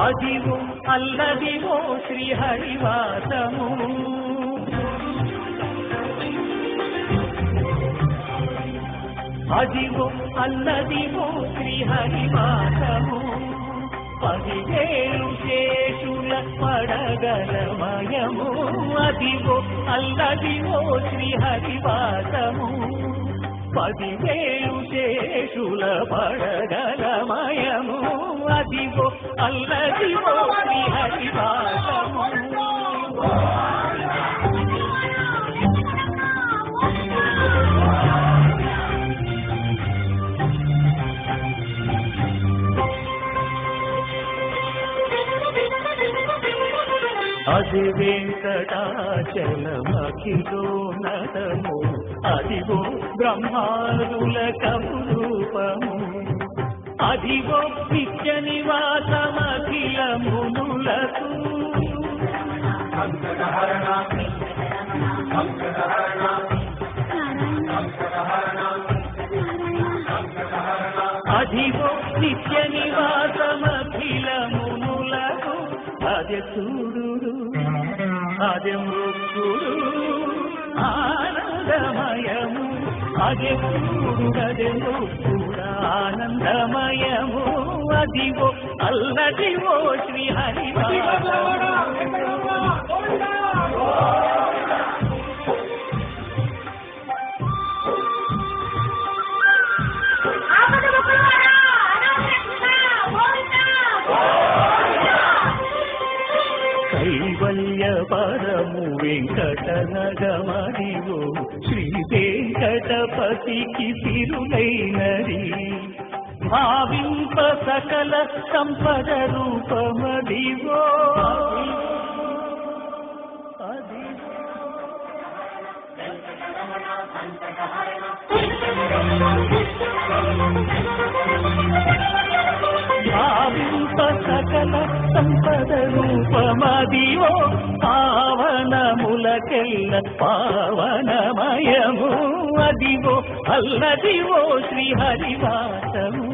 అదివో అల్లదివో శ్రీహరివాసము అదివో అల్లదివో శ్రీహరివాసము 10,000 శేషుల పడగలమయము అదివో అల్లదివో శ్రీహరివాసము 10,000 శేషుల పడగలమయము అదివో అల్లదివో శ్రీహరివాసము అది వెంకటాచలమఖిలోన్నతము అదిగో బ్రహ్మాదుల కపురూపము అదిగో నిత్య నివాసమఖిల మునులకు అదిగో నిత్య నివాసమఖిల మునులకు అదే చూడు అదే మృత్యుడు ఆనందమయము అదే చూడు అదే మృత్యుడు ఆనందమయము అదివో అల్లదివో శ్రీహరివాసము కైవల్య పరము వెంకటనగమదివో శ్రీ వెంకటపతికి సిరులైనది భావింప సకల సంపద రూపమదివో భావింప సకల సంపద రూపమదివో పావనములకెల్ల పావనమయము అదివో అల్లదివో శ్రీహరివాసము